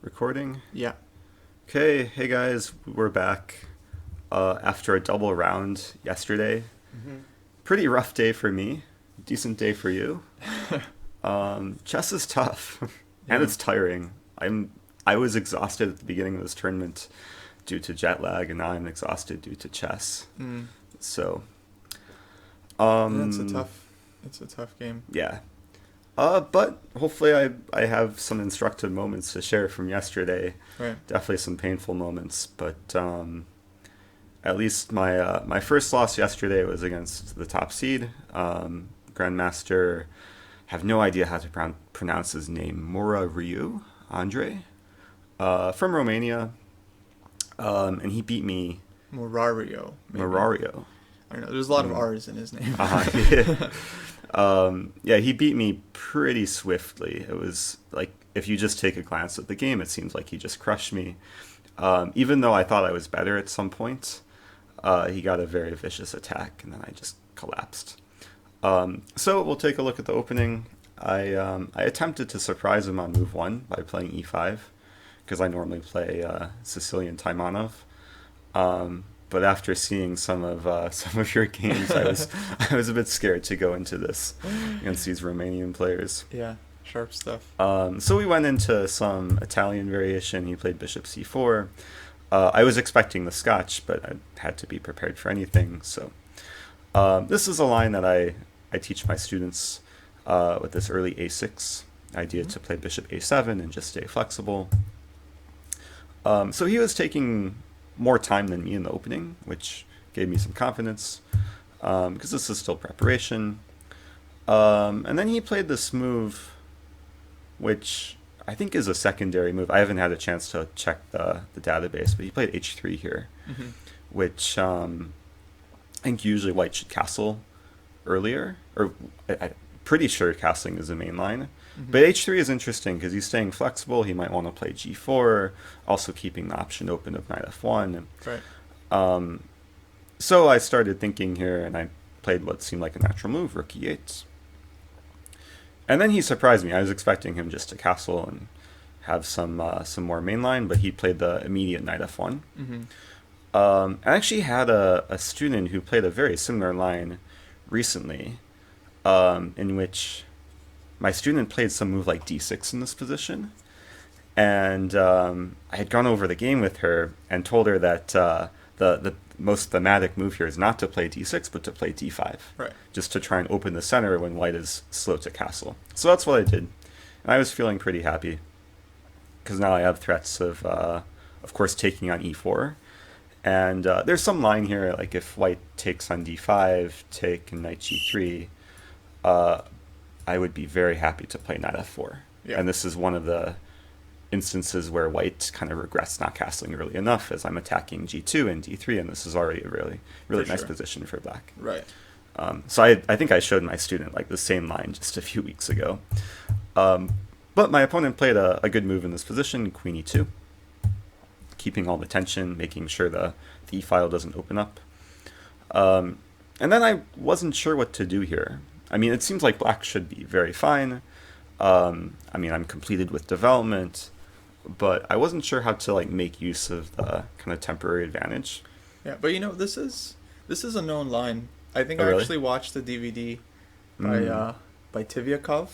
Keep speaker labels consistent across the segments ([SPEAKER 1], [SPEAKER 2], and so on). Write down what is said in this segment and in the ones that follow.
[SPEAKER 1] Recording?
[SPEAKER 2] Yeah.
[SPEAKER 1] Okay, hey guys, we're back after a double round yesterday.
[SPEAKER 2] Mm-hmm.
[SPEAKER 1] Pretty rough day for me, decent day for you. Chess is tough, and
[SPEAKER 2] Yeah.
[SPEAKER 1] it's tiring. I was exhausted at the beginning of this tournament due to jet lag, and now I'm exhausted due to chess.
[SPEAKER 2] Mm.
[SPEAKER 1] So,
[SPEAKER 2] Yeah,
[SPEAKER 1] um,
[SPEAKER 2] it's a tough game.
[SPEAKER 1] yeah. But hopefully I have some instructive moments to share from yesterday.
[SPEAKER 2] Right.
[SPEAKER 1] Definitely some painful moments, but at least my first loss yesterday was against the top seed, Grandmaster. Have no idea how to pronounce his name. Mora Ryu, Andre, from Romania, and he beat me.
[SPEAKER 2] Morario, maybe.
[SPEAKER 1] Morario.
[SPEAKER 2] I don't know. There's a lot of R's in his name.
[SPEAKER 1] Yeah. Yeah, he beat me pretty swiftly. It was like, if you just take a glance at the game, it seems like he just crushed me. Even though I thought I was better at some point, he got a very vicious attack, and then I just collapsed. So we'll take a look at the opening. I attempted to surprise him on move 1 by playing e5, because I normally play Sicilian Taimanov. But after seeing some of your games, I was a bit scared to go into this against these Romanian players.
[SPEAKER 2] Yeah, sharp stuff.
[SPEAKER 1] So we went into some Italian variation. He played bishop c4. I was expecting the Scotch, but I had to be prepared for anything. So this is a line that I teach my students with this early a6 idea to play bishop a7 and just stay flexible. So he was taking more time than me in the opening, which gave me some confidence, because this is still preparation. And then he played this move, which I think is a secondary move. I haven't had a chance to check the database, but he played h3 here, which I think usually white should castle earlier, or I'm pretty sure castling is the main line. But h3 is interesting because he's staying flexible. He might want to play g4, also keeping the option open of knight f1.
[SPEAKER 2] Right.
[SPEAKER 1] So I started thinking here, and I played what seemed like a natural move, rook e8. And then he surprised me. I was expecting him just to castle and have some more mainline, but he played the immediate knight f1. I actually had a student who played a very similar line recently, in which my student played some move like d6 in this position, and I had gone over the game with her and told her that the most thematic move here is not to play d6, but to play d5,
[SPEAKER 2] Right.
[SPEAKER 1] just to try and open the center when white is slow to castle. So that's what I did, and I was feeling pretty happy, because now I have threats of course, taking on e4, and there's some line here, like if white takes on d5, take and knight g3, I would be very happy to play knight f4.
[SPEAKER 2] Yeah.
[SPEAKER 1] And this is one of the instances where white kind of regrets not castling early enough, as I'm attacking g2 and d3, and this is already a really nice position for black.
[SPEAKER 2] Right.
[SPEAKER 1] So I think I showed my student like the same line just a few weeks ago. But my opponent played a good move in this position, queen e2, keeping all the tension, making sure the e file doesn't open up. And then I wasn't sure what to do here. I mean, it seems like black should be very fine. I mean, I'm completed with development, but I wasn't sure how to like make use of the kind of temporary advantage.
[SPEAKER 2] Yeah, but this is a known line. I think
[SPEAKER 1] Oh,
[SPEAKER 2] I
[SPEAKER 1] really?
[SPEAKER 2] actually watched the DVD by Tivyakov,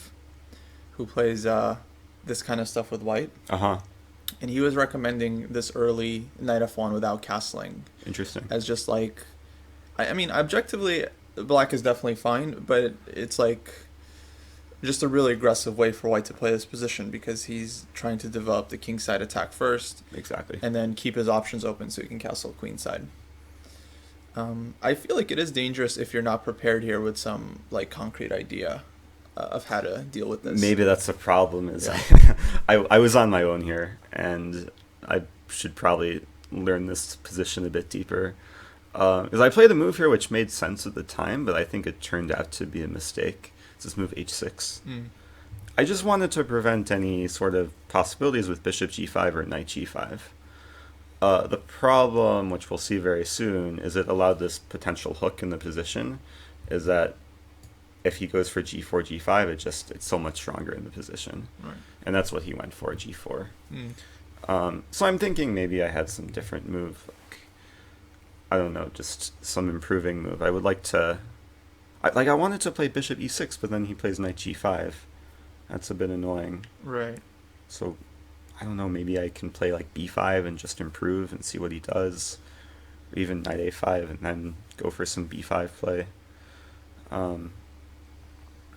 [SPEAKER 2] who plays this kind of stuff with white, and he was recommending this early knight f1 without castling
[SPEAKER 1] Interesting.
[SPEAKER 2] as just like, I mean, objectively, black is definitely fine, but it's like just a really aggressive way for white to play this position, because he's trying to develop the kingside attack first,
[SPEAKER 1] Exactly.
[SPEAKER 2] and then keep his options open so he can castle queenside. I feel like it is dangerous if you're not prepared here with some like concrete idea of how to deal with this.
[SPEAKER 1] Maybe that's the problem. Is
[SPEAKER 2] Yeah.
[SPEAKER 1] I was on my own here, and I should probably learn this position a bit deeper. Because I played a move here which made sense at the time, but I think it turned out to be a mistake. It's this move h6. I just wanted to prevent any sort of possibilities with bishop g5 or knight g5. The problem, which we'll see very soon, is it allowed this potential hook in the position, is that if he goes for g4, g5, it's so much stronger in the position.
[SPEAKER 2] Right.
[SPEAKER 1] And that's what he went for, g4. So I'm thinking maybe I had some different move. Like, I don't know, just some improving move. I would like to. I wanted to play bishop e6, but then he plays knight g5. That's a bit annoying.
[SPEAKER 2] Right.
[SPEAKER 1] So I don't know, maybe I can play like b5 and just improve and see what he does. Or even knight a5 and then go for some b5 play.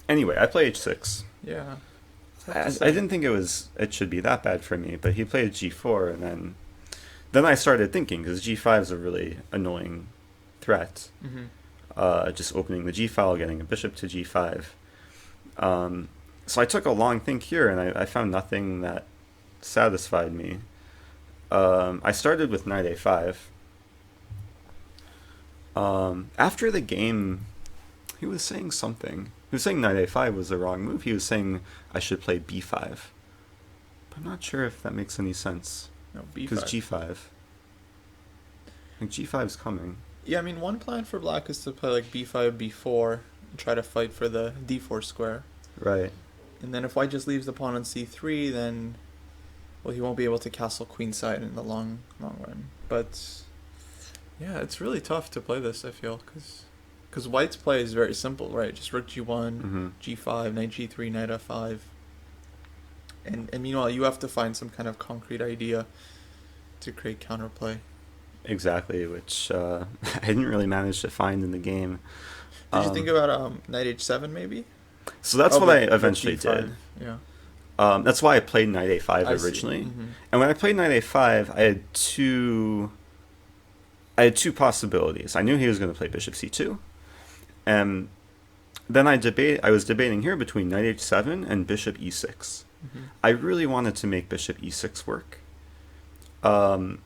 [SPEAKER 1] Anyway, I play h6.
[SPEAKER 2] Yeah.
[SPEAKER 1] I didn't think it should be that bad for me, but he played g4, and then I started thinking, because g5 is a really annoying threat. Just opening the g file, getting a bishop to g5. So I took a long think here, and I found nothing that satisfied me. I started with knight a5. After the game, he was saying something. He was saying knight a5 was the wrong move. He was saying I should play b5. But I'm not sure if that makes any sense.
[SPEAKER 2] No, b5.
[SPEAKER 1] Because g5. I think g5 is coming.
[SPEAKER 2] Yeah, I mean, one plan for black is to play like b5, b4, and try to fight for the d4 square.
[SPEAKER 1] Right.
[SPEAKER 2] And then if white just leaves the pawn on c3, then, well, he won't be able to castle queenside in the long run. But, yeah, it's really tough to play this, I feel, because white's play is very simple, right? Just rook g1, g5, knight g3, knight f5. And meanwhile, you have to find some kind of concrete idea to create counterplay.
[SPEAKER 1] Exactly, which I didn't really manage to find in the game.
[SPEAKER 2] Did you think about knight h7 maybe?
[SPEAKER 1] So that's what I eventually did.
[SPEAKER 2] Yeah.
[SPEAKER 1] That's why I played knight a5 originally. And when I played knight a5, I had two possibilities. I knew he was going to play bishop c2. And then I was debating here between knight h7 and bishop e6. I really wanted to make bishop e6 work. The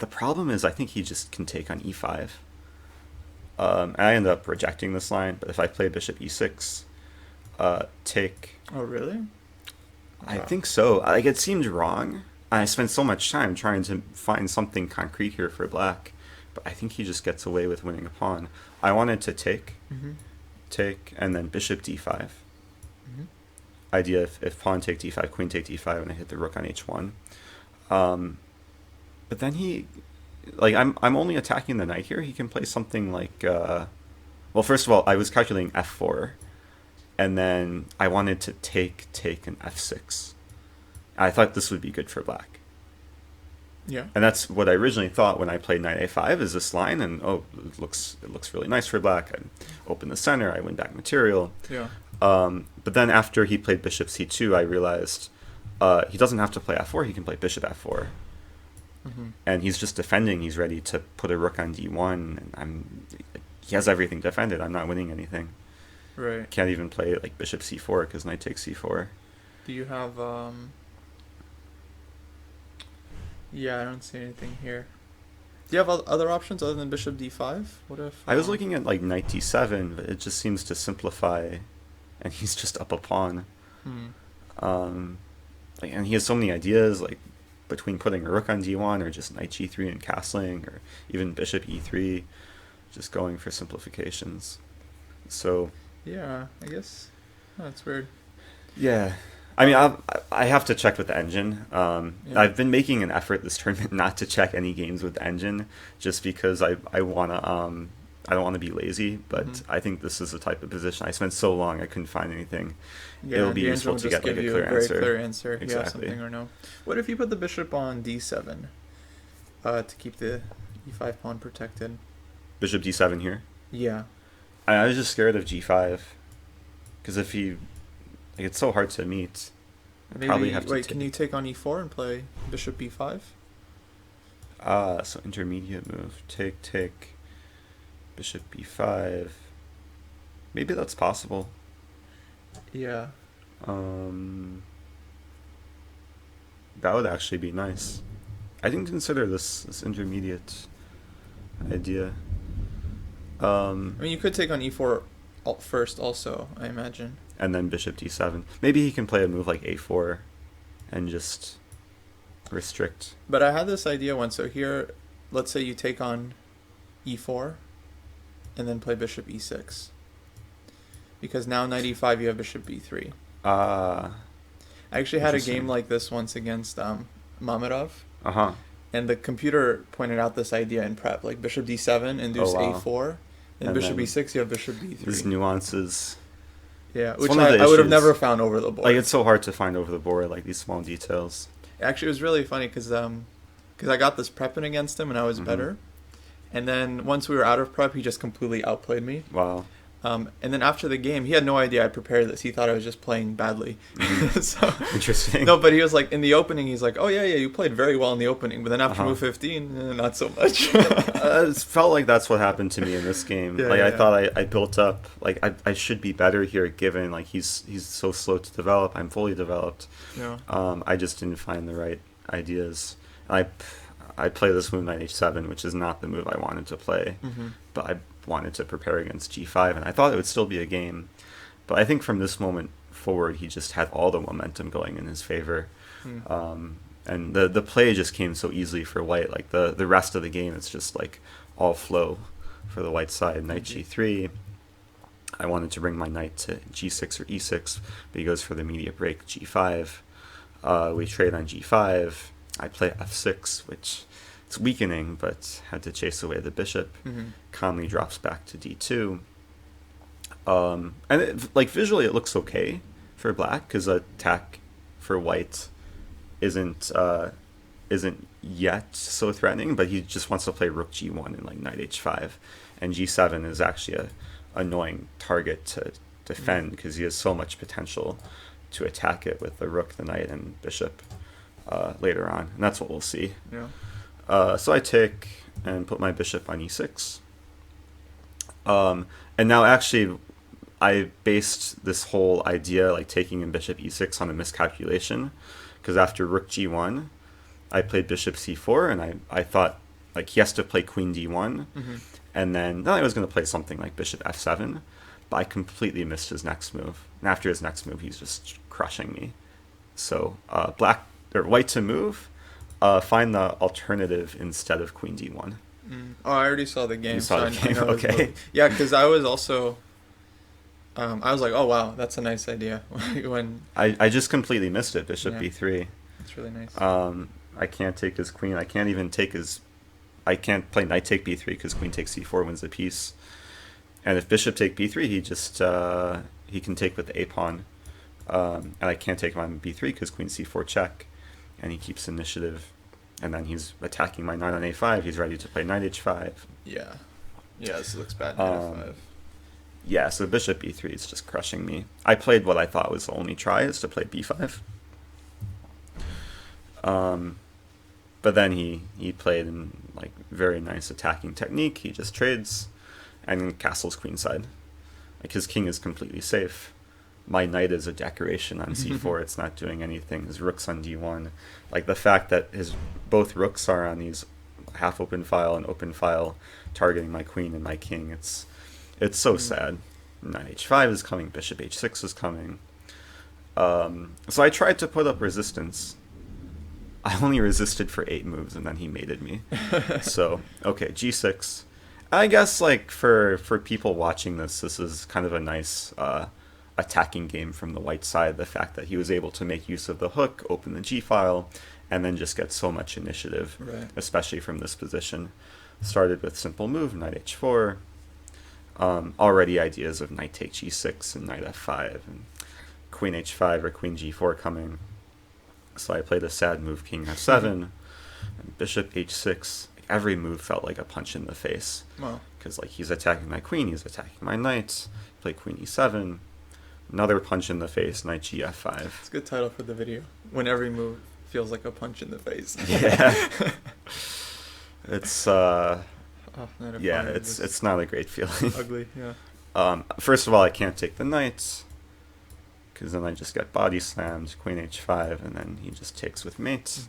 [SPEAKER 1] problem is I think he just can take on e5. I end up rejecting this line, but if I play bishop e6, take...
[SPEAKER 2] Oh, really?
[SPEAKER 1] I think so. Like, it seemed wrong. I spent so much time trying to find something concrete here for black, but I think he just gets away with winning a pawn. I wanted to take, and then bishop d5. Idea if pawn take d5, queen take d5, and I hit the rook on h1. But then he, like, I'm only attacking the knight here. He can play something like, well, first of all, I was calculating f4, and then I wanted to take an f6. I thought this would be good for black.
[SPEAKER 2] Yeah. And
[SPEAKER 1] that's what I originally thought when I played knight a5, is this line, and it looks really nice for black. I open the center, I win back material.
[SPEAKER 2] Yeah.
[SPEAKER 1] But then after he played bishop c2, I realized he doesn't have to play f4, he can play bishop f4. And he's just defending, he's ready to put a rook on d1, and he has everything defended, I'm not winning anything.
[SPEAKER 2] Right.
[SPEAKER 1] Can't even play like bishop c4 because knight takes c4.
[SPEAKER 2] Do you have yeah, I don't see anything here. Do you have other options other than bishop d5? What if
[SPEAKER 1] I was looking at like knight d7, but it just seems to simplify, and he's just up a pawn. And he has so many ideas, like between putting a rook on d1 or just knight g3 and castling, or even bishop e3, just going for simplifications. So
[SPEAKER 2] yeah, I guess that's weird.
[SPEAKER 1] Yeah, I mean, I have to check with the engine. I've been making an effort this tournament not to check any games with the engine, just because I don't want to be lazy. But I think this is the type of position. I spent so long I couldn't find anything.
[SPEAKER 2] Yeah,
[SPEAKER 1] it'll be useful to get like a clear answer.
[SPEAKER 2] Very clear answer.
[SPEAKER 1] Exactly.
[SPEAKER 2] You have something or no. What if you put the bishop on d7 to keep the e5 pawn protected?
[SPEAKER 1] Bishop d7 here.
[SPEAKER 2] Yeah.
[SPEAKER 1] I was just scared of g5, because if he, like, it's so hard to meet.
[SPEAKER 2] Maybe,
[SPEAKER 1] probably have to.
[SPEAKER 2] Wait, can you take on e4 and play bishop b5?
[SPEAKER 1] So intermediate move. Take. Bishop b5. Maybe that's possible.
[SPEAKER 2] Yeah.
[SPEAKER 1] That would actually be nice. I didn't consider this intermediate idea.
[SPEAKER 2] I mean, you could take on e4 first also, I imagine.
[SPEAKER 1] And then bishop d7. Maybe he can play a move like a4 and just restrict.
[SPEAKER 2] But I had this idea once. So here, let's say you take on e4 and then play bishop e6. Because now knight e5, you have bishop b3. I actually had a game like this once against Mamedov.
[SPEAKER 1] Uh-huh.
[SPEAKER 2] And the computer pointed out this idea in prep, like bishop d7, induce a4, and bishop b6, you have bishop b3.
[SPEAKER 1] These nuances.
[SPEAKER 2] Yeah,
[SPEAKER 1] It's
[SPEAKER 2] which
[SPEAKER 1] one of the
[SPEAKER 2] I would have
[SPEAKER 1] issues.
[SPEAKER 2] never found over the board.
[SPEAKER 1] Like, it's so hard to find over the board, like, these small details.
[SPEAKER 2] Actually, it was really funny because I got this prepping against him and I was better. And then once we were out of prep, he just completely outplayed me.
[SPEAKER 1] Wow.
[SPEAKER 2] And then after the game, he had no idea I prepared this. He thought I was just playing badly. So
[SPEAKER 1] Interesting.
[SPEAKER 2] no, but he was like, in the opening, he's like, oh, yeah, you played very well in the opening. But then after
[SPEAKER 1] Uh-huh.
[SPEAKER 2] move 15, not so much.
[SPEAKER 1] It felt like that's what happened to me in this game.
[SPEAKER 2] Yeah,
[SPEAKER 1] like,
[SPEAKER 2] yeah,
[SPEAKER 1] I
[SPEAKER 2] yeah.
[SPEAKER 1] thought I built up, like, I should be better here, given, like, he's so slow to develop. I'm fully developed.
[SPEAKER 2] Yeah.
[SPEAKER 1] I just didn't find the right ideas. I play this move knight h7, which is not the move I wanted to play, but I wanted to prepare against g5, and I thought it would still be a game. But I think from this moment forward, he just had all the momentum going in his favor. And the play just came so easily for white. Like, the rest of the game, it's just, like, all flow for the white side. Knight g3. I wanted to bring my knight to g6 or e6, but he goes for the immediate break, g5. We trade on g5. I play f6, which it's weakening, but had to chase away the bishop. Calmly drops back to d2. And like, visually it looks okay for black, because attack for white isn't yet so threatening, but he just wants to play rook g1 and like knight h5, and g7 is actually a annoying target to defend because he has so much potential to attack it with the rook, the knight, and bishop later on, and that's what we'll see. So I take and put my bishop on e6. And now actually I based this whole idea, like taking in bishop e6, on a miscalculation, because after rook g1 I played bishop c4, and I thought, like, he has to play queen d1, and then I was going to play something like bishop f7, but I completely missed his next move, and after his next move he's just crushing me. So white to move, find the alternative instead of queen d1.
[SPEAKER 2] Oh, I already saw the game.
[SPEAKER 1] You saw the game, okay.
[SPEAKER 2] Yeah, because I was also, I was like, oh wow, that's a nice idea. When
[SPEAKER 1] I just completely missed it. Bishop
[SPEAKER 2] Yeah.
[SPEAKER 1] b3.
[SPEAKER 2] It's really nice.
[SPEAKER 1] I can't take his queen. I can't even take his... I can't play knight take b3 because queen takes c4 wins the piece. And if bishop take b3, he just... he can take with the a pawn. And I can't take him on b3 because queen c4 check. And he keeps initiative. And then he's attacking my knight on a5. He's ready to play knight h5.
[SPEAKER 2] Yeah, this looks bad. F5.
[SPEAKER 1] Yeah, so bishop b3 is just crushing me. I played what I thought was the only try, is to play b5. But then he played in, like, very nice attacking technique. He just trades and castles queenside. Like, his king is completely safe. My knight is a decoration on c4. It's not doing anything. His rook's on d1. Like, the fact that both rooks are on these half open file and open file, targeting my queen and my king, it's so sad. Knight h5 is coming. Bishop h6 is coming. So I tried to put up resistance. I only resisted for 8 moves, and then he mated me. So, okay, g6. I guess, like, for people watching this is kind of a nice attacking game from the white side. The fact that he was able to make use of the hook, open the g-file, and then just get so much initiative,
[SPEAKER 2] Right.
[SPEAKER 1] especially from this position. Started with simple move, knight h4. Already ideas of knight take g6 and knight f5, and queen h5 or queen g4 coming. So I played a sad move, king f7, and bishop h6. Every move felt like a punch in the face.
[SPEAKER 2] Wow.
[SPEAKER 1] Because, like, he's attacking my queen, he's attacking my knight. Play queen e7. Another punch in the face, knight gf5.
[SPEAKER 2] It's a good title for the video. When every move feels like a punch in the face.
[SPEAKER 1] Yeah. It's
[SPEAKER 2] Knight F5
[SPEAKER 1] yeah,
[SPEAKER 2] is
[SPEAKER 1] it's not a great feeling.
[SPEAKER 2] ugly. Yeah.
[SPEAKER 1] First of all, I can't take the knight, because then I just get body slammed, queen h5, and then he just takes with mate.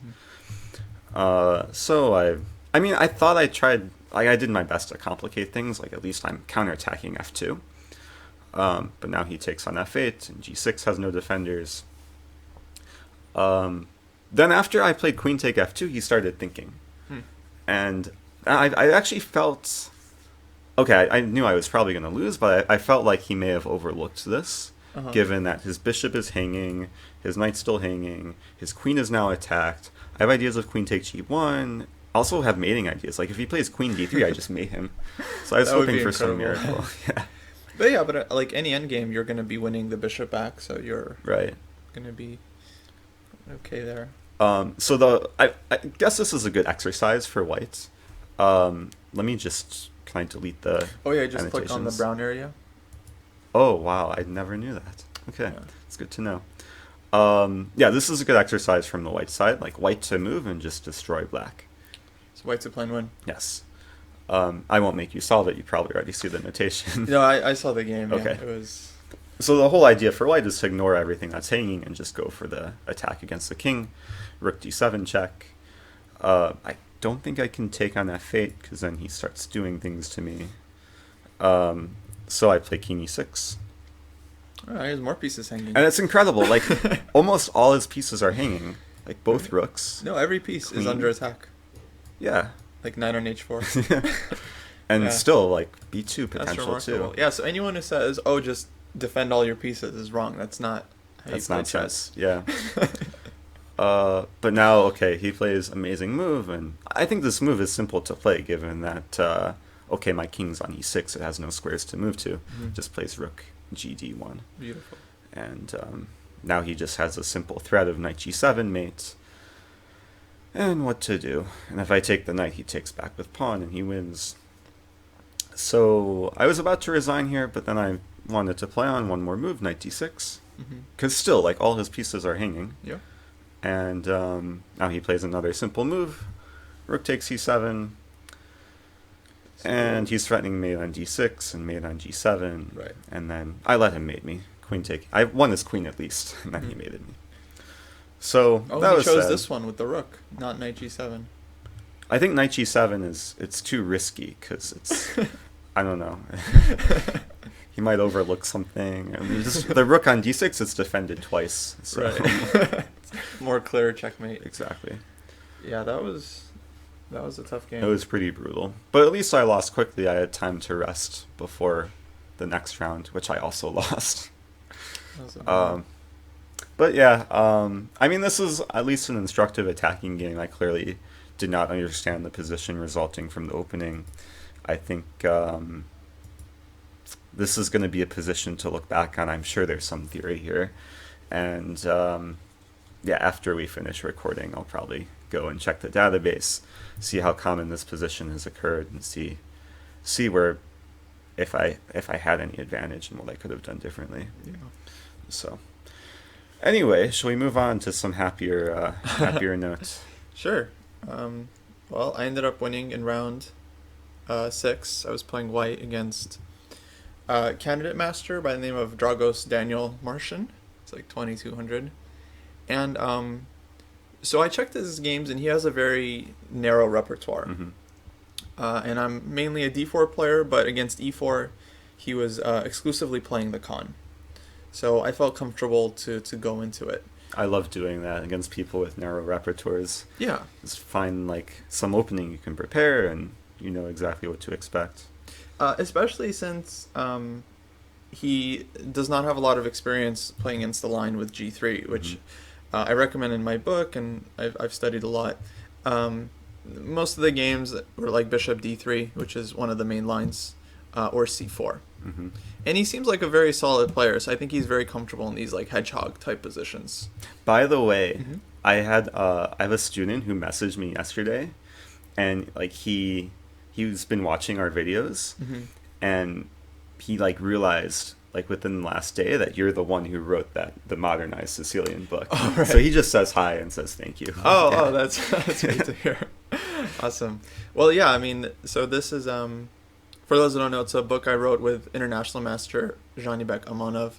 [SPEAKER 1] So I mean, I thought I tried, I did my best to complicate things, like at least I'm counterattacking f2. But now he takes on f8, and g6 has no defenders. Then after I played queen take f2, he started thinking. And I actually felt... Okay, I knew I was probably going to lose, but I felt like he may have overlooked this, given that his bishop is hanging, his knight's still hanging, his queen is now attacked. have ideas of queen take g1. Also have mating ideas. Like if he plays queen d3, I just mate him. So I was
[SPEAKER 2] That would
[SPEAKER 1] hoping
[SPEAKER 2] be
[SPEAKER 1] for some
[SPEAKER 2] incredible.
[SPEAKER 1] miracle. Yeah.
[SPEAKER 2] But yeah, but like any endgame, you're going to be winning the bishop back, so you're
[SPEAKER 1] Right.
[SPEAKER 2] going to be okay there.
[SPEAKER 1] So I guess this is a good exercise for white. Let me just can I delete the
[SPEAKER 2] Oh yeah, just click on the
[SPEAKER 1] annotations?
[SPEAKER 2] brown area.
[SPEAKER 1] Oh wow, I never knew that. Okay,
[SPEAKER 2] Yeah.
[SPEAKER 1] it's good to know. Yeah, this is a good exercise from the white side, like white to move and just destroy black.
[SPEAKER 2] So white's a plain win.
[SPEAKER 1] Yes. I won't make you solve it. You probably already see the notation.
[SPEAKER 2] No, I saw the game. Yeah.
[SPEAKER 1] Okay.
[SPEAKER 2] It was.
[SPEAKER 1] So the whole idea for white is to ignore everything that's hanging and just go for the attack against the king. Rook d7 check. I don't think I can take on f8 because then he starts doing things to me. So I play king e6.
[SPEAKER 2] Oh, there's more pieces hanging.
[SPEAKER 1] And it's incredible. Like almost all his pieces are hanging. Like both rooks.
[SPEAKER 2] No, every piece is
[SPEAKER 1] Queen.
[SPEAKER 2] under attack.
[SPEAKER 1] Yeah.
[SPEAKER 2] Like knight on h4.
[SPEAKER 1] And
[SPEAKER 2] Yeah.
[SPEAKER 1] still like b2
[SPEAKER 2] That's
[SPEAKER 1] potential
[SPEAKER 2] remarkable.
[SPEAKER 1] too.
[SPEAKER 2] Yeah, so anyone who says, "Oh, just defend all your pieces," is wrong. That's not how
[SPEAKER 1] That's
[SPEAKER 2] you play
[SPEAKER 1] nonsense. Yeah. But now, okay, he plays amazing move, and I think this move is simple to play given that, okay, my king's on e6, it has no squares to move to.
[SPEAKER 2] Mhm.
[SPEAKER 1] Just plays rook gd1.
[SPEAKER 2] Beautiful.
[SPEAKER 1] And now he just has a simple threat of knight g7 mate. And what to do. And if I take the knight, he takes back with pawn, and he wins. So I was about to resign here, but then I wanted to play on one more move, knight d6.
[SPEAKER 2] Mm-hmm.
[SPEAKER 1] Because still, like, all his pieces are hanging.
[SPEAKER 2] Yeah.
[SPEAKER 1] And now he plays another simple move. Rook takes c7. And he's threatening mate on d6 and mate on g7.
[SPEAKER 2] Right.
[SPEAKER 1] And then I let him mate me. Queen take. I won his queen at least, and then he
[SPEAKER 2] Mhm.
[SPEAKER 1] mated me. So
[SPEAKER 2] Oh,
[SPEAKER 1] that
[SPEAKER 2] he
[SPEAKER 1] was
[SPEAKER 2] chose
[SPEAKER 1] sad.
[SPEAKER 2] this one with the rook, not knight g7.
[SPEAKER 1] I think knight g7 it's too risky because it's I don't know. He might overlook something. I mean, just, the rook on d6 is defended twice. So.
[SPEAKER 2] Right. More clear checkmate.
[SPEAKER 1] Exactly.
[SPEAKER 2] Yeah, that was a tough game.
[SPEAKER 1] It was pretty brutal. But at least I lost quickly. I had time to rest before the next round, which I also lost.
[SPEAKER 2] That was a bad
[SPEAKER 1] But yeah, I mean, this is at least an instructive attacking game. I clearly did not understand the position resulting from the opening. I think this is going to be a position to look back on. I'm sure there's some theory here. And yeah, after we finish recording, I'll probably go and check the database, see how common this position has occurred, and see where if I had any advantage and what I could have done differently.
[SPEAKER 2] yeah.
[SPEAKER 1] So anyway, shall we move on to some happier notes?
[SPEAKER 2] Sure. Well, I ended up winning in round 6. I was playing white against candidate master by the name of Dragos Daniel Martian. It's like 2200. And so I checked his games, and he has a very narrow repertoire.
[SPEAKER 1] Mm-hmm.
[SPEAKER 2] And I'm mainly a d4 player, but against e4, he was exclusively playing the con. So I felt comfortable to go into it.
[SPEAKER 1] I love doing that against people with narrow repertoires.
[SPEAKER 2] Yeah.
[SPEAKER 1] Just find like some opening you can prepare, and you know exactly what to expect.
[SPEAKER 2] Especially since he does not have a lot of experience playing against the line with g3, which I recommend in my book, and I've studied a lot. Most of the games were like bishop d3, which is one of the main lines, or c4.
[SPEAKER 1] Mm-hmm.
[SPEAKER 2] And he seems like a very solid player, so I think he's very comfortable in these like hedgehog type positions.
[SPEAKER 1] By the way,
[SPEAKER 2] Mhm.
[SPEAKER 1] I have a student who messaged me yesterday, and like he's been watching our videos,
[SPEAKER 2] Mm-hmm.
[SPEAKER 1] and he like realized like within the last day that you're the one who wrote the modernized Sicilian book.
[SPEAKER 2] Oh, right.
[SPEAKER 1] So he just says hi and says thank you.
[SPEAKER 2] Oh,
[SPEAKER 1] Yeah.
[SPEAKER 2] that's great to hear. Awesome. Well, yeah, I mean, so this is for those who don't know, it's a book I wrote with international master Janibek Amonov,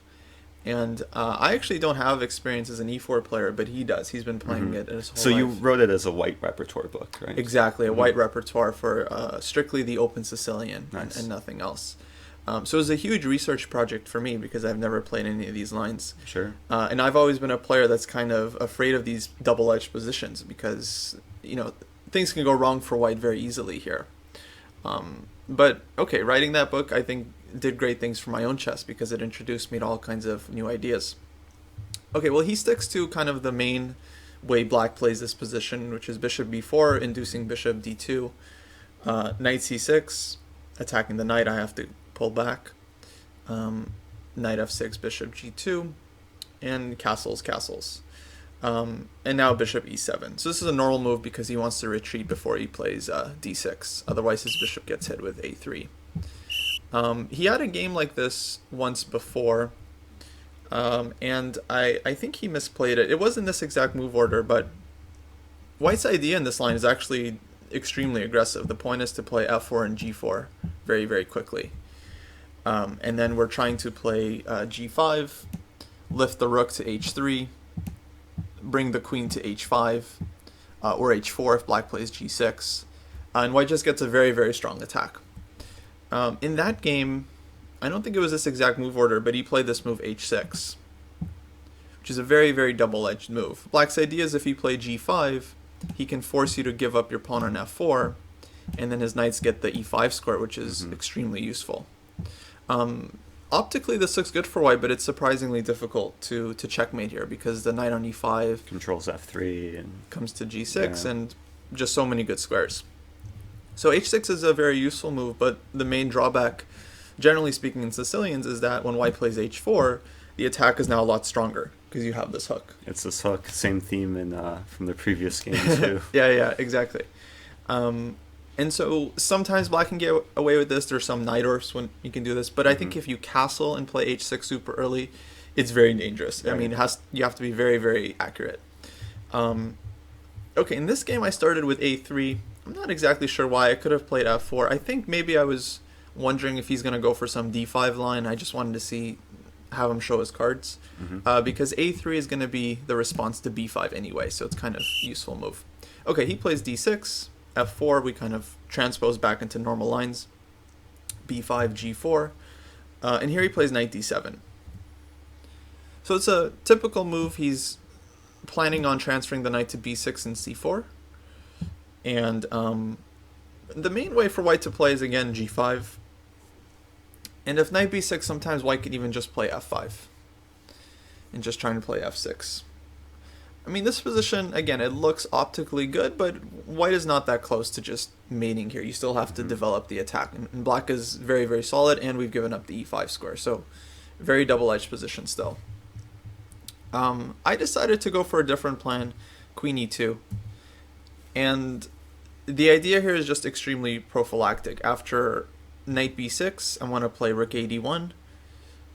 [SPEAKER 2] and I actually don't have experience as an e4 player, but he does. He's been playing
[SPEAKER 1] Mhm.
[SPEAKER 2] it his whole
[SPEAKER 1] So you
[SPEAKER 2] life.
[SPEAKER 1] wrote it as a white repertoire book, right?
[SPEAKER 2] Exactly, a
[SPEAKER 1] Mhm.
[SPEAKER 2] white repertoire for strictly the Open Sicilian
[SPEAKER 1] Nice.
[SPEAKER 2] and nothing else. So it was a huge research project for me because I've never played any of these lines.
[SPEAKER 1] Sure.
[SPEAKER 2] And I've always been a player that's kind of afraid of these double-edged positions because, you know, things can go wrong for white very easily here. But, okay, writing that book, I think, did great things for my own chess because it introduced me to all kinds of new ideas. Okay, well, he sticks to kind of the main way black plays this position, which is bishop b4, inducing bishop d2, knight c6, attacking the knight, I have to pull back, knight f6, bishop g2, and castles. And now bishop e7. So this is a normal move because he wants to retreat before he plays d6. Otherwise his bishop gets hit with a3. He had a game like this once before, and I think he misplayed it. It wasn't this exact move order, but white's idea in this line is actually extremely aggressive. The point is to play f4 and g4 very, very quickly. And then we're trying to play g5, lift the rook to h3, bring the queen to h5, or h4 if black plays g6. And white just gets a very, very strong attack. In that game, I don't think it was this exact move order, but he played this move h6, which is a very, very double-edged move. Black's idea is if he played g5, he can force you to give up your pawn on f4, and then his knights get the e5 square, which is extremely useful. Optically, this looks good for white, but it's surprisingly difficult to checkmate here because the knight on e5
[SPEAKER 1] controls f3 and
[SPEAKER 2] comes to g6, and just so many good squares. So h6 is a very useful move, but the main drawback, generally speaking in Sicilians, is that when white plays h4, the attack is now a lot stronger because you have this hook.
[SPEAKER 1] It's this hook, same theme in from the previous game too.
[SPEAKER 2] Yeah, exactly. And so sometimes black can get away with this. There's some knight orfs when you can do this, but I think if you castle and play h6 super early, it's very dangerous. Right. I mean, you have to be very, very accurate. Okay, in this game I started with a3. I'm not exactly sure why. I could have played f4. I think maybe I was wondering if he's going to go for some d5 line. I just wanted to have him show his cards, because a3 is going to be the response to b5 anyway, so it's kind of a useful move. Okay, he plays d6. f4, we kind of transpose back into normal lines, b5, g4, and here he plays knight d7. So it's a typical move. He's planning on transferring the knight to b6 and c4, and the main way for white to play is again g5, and if knight b6, sometimes white can even just play f5, and just trying to play f6. I mean, this position, again, it looks optically good, but white is not that close to just mating here. You still have to develop the attack. And black is very, very solid, and we've given up the e5 square. So, very double-edged position still. I decided to go for a different plan, queen e2. And the idea here is just extremely prophylactic. After knight b6, I want to play rook a d1.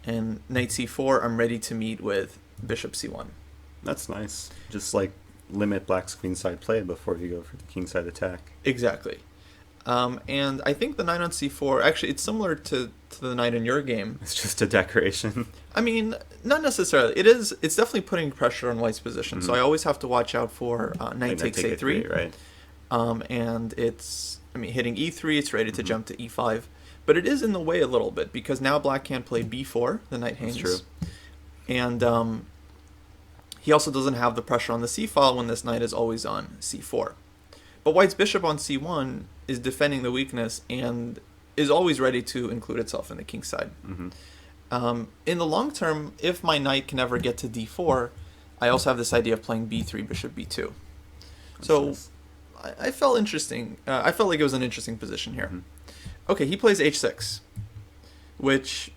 [SPEAKER 2] And knight c4, I'm ready to meet with bishop c1.
[SPEAKER 1] That's nice. Just like limit black's queenside play before you go for the kingside attack. Exactly.
[SPEAKER 2] And I think the knight on c4, actually, it's similar to the knight in your game.
[SPEAKER 1] It's just a decoration.
[SPEAKER 2] I mean, not necessarily. It's definitely putting pressure on white's position. So I always have to watch out for knight takes a3.
[SPEAKER 1] Right.
[SPEAKER 2] And hitting e3, it's ready to jump to e5. But it is in the way a little bit because now black can't play b4. The knight hangs.
[SPEAKER 1] That's true.
[SPEAKER 2] And he also doesn't have the pressure on the c-file when this knight is always on c4. But white's bishop on c1 is defending the weakness and is always ready to include itself in the king side. In the long term, if my knight can ever get to d4, I also have this idea of playing b3, bishop b2. So I felt interesting. I felt like it was an interesting position here. Okay, he plays h6, which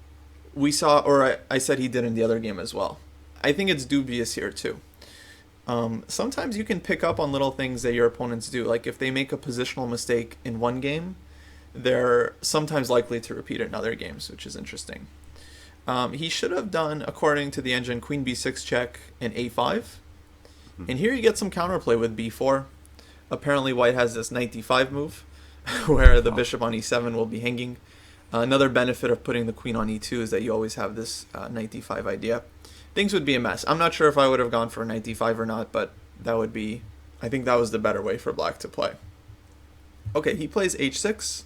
[SPEAKER 2] we saw, or I said he did in the other game as well. I think it's dubious here too. Sometimes you can pick up on little things that your opponents do. Like if they make a positional mistake in one game, they're sometimes likely to repeat it in other games, which is interesting. He should have done, according to the engine, queen b6 check and a5. And here you get some counterplay with b4. Apparently white has this knight d5 move, where the bishop on e7 will be hanging. Another benefit of putting the queen on e2 is that you always have this knight d5 idea. Things would be a mess. I'm not sure if I would have gone for knight d5 or not, but I think that was the better way for black to play. Okay, he plays h6.